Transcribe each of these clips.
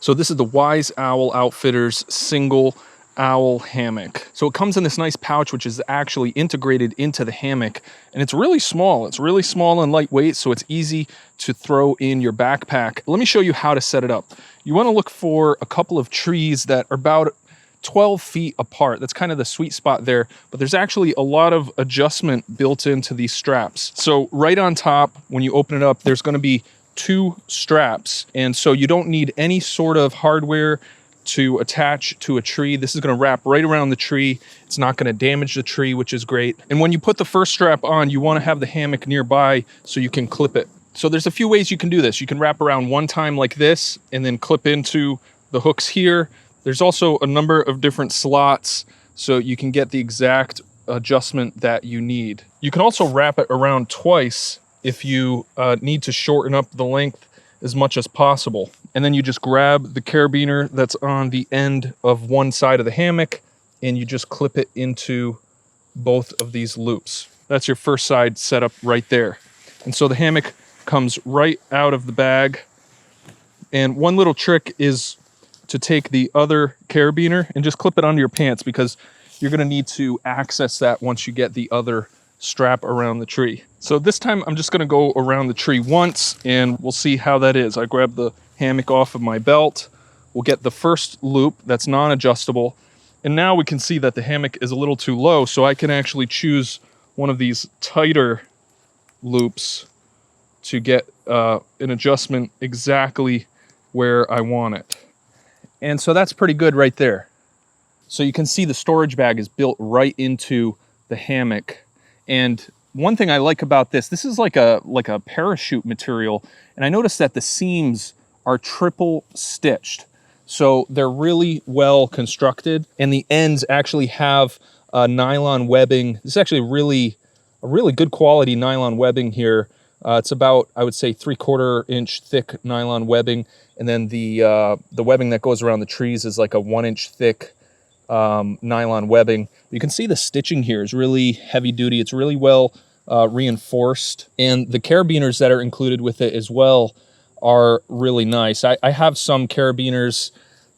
So this is the Wise Owl Outfitters single owl hammock. So it comes in this nice pouch, which is actually integrated into the hammock, and it's really small. It's really small and lightweight, so it's easy to throw in your backpack. Let me show you how to set it up. You want to look for a couple of trees that are about 12 feet apart. That's kind of the sweet spot there, but there's actually a lot of adjustment built into these straps. So right on top, when you open it up, there's going to be 2 straps, and so you don't need any sort of hardware to attach to a tree. This is going to wrap right around the tree. It's not going to damage the tree, which is great. And when you put the first strap on, you want to have the hammock nearby so you can clip it. So there's a few ways you can do this. You can wrap around one time like this and then clip into the hooks here. There's also a number of different slots so you can get the exact adjustment that you need. You can also wrap it around twice if you need to shorten up the length as much as possible. And then you just grab the carabiner that's on the end of one side of the hammock and you just clip it into both of these loops. That's your first side set up right there. And so the hammock comes right out of the bag. And one little trick is to take the other carabiner and just clip it onto your pants, because you're going to need to access that once you get the other strap around the tree. So this time I'm just going to go around the tree once and we'll see how that is. I grab the hammock off of my belt. We'll get the first loop that's non-adjustable. And now we can see that the hammock is a little too low, so I can actually choose one of these tighter loops to get an adjustment exactly where I want it. And so that's pretty good right there. So you can see the storage bag is built right into the hammock. And one thing I like about this is like a parachute material. And I noticed that the seams are triple stitched. So they're really well constructed. And the ends actually have nylon webbing. This is actually a really good quality nylon webbing here. It's about, I would say, 3/4 inch thick nylon webbing. And then the webbing that goes around the trees is like a 1 inch thick nylon webbing. You can see the stitching here is really heavy duty. It's really well reinforced. And the carabiners that are included with it as well are really nice. I have some carabiners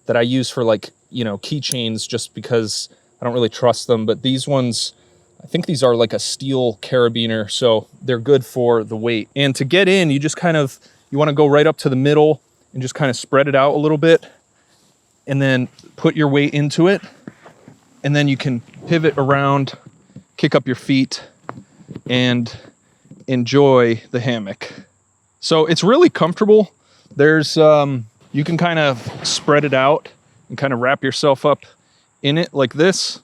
that I use for, like, keychains, just because I don't really trust them. But these ones, I think these are like a steel carabiner, so they're good for the weight. And to get in, you just you want to go right up to the middle and just kind of spread it out a little bit, and then put your weight into it. And then you can pivot around, kick up your feet, and enjoy the hammock. So it's really comfortable. There's, you can kind of spread it out and kind of wrap yourself up in it like this,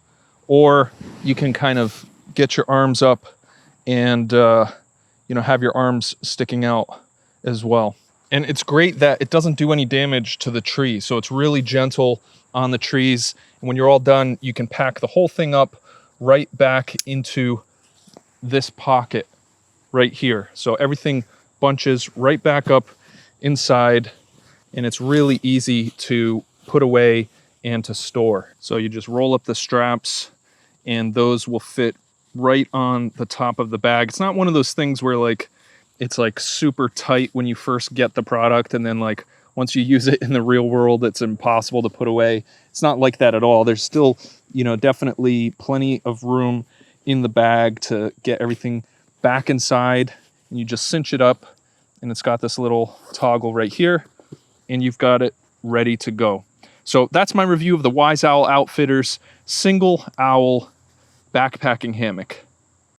or you can kind of get your arms up and, have your arms sticking out as well. And it's great that it doesn't do any damage to the tree. So it's really gentle on the trees. And when you're all done, you can pack the whole thing up right back into this pocket right here. So everything bunches right back up inside, and it's really easy to put away and to store. So you just roll up the straps and those will fit right on the top of the bag. It's not one of those things where it's super tight when you first get the product, and then once you use it in the real world, it's impossible to put away. It's not like that at all. There's still, definitely plenty of room in the bag to get everything back inside. And you just cinch it up, and it's got this little toggle right here, and you've got it ready to go. So that's my review of the Wise Owl Outfitters single owl backpacking hammock.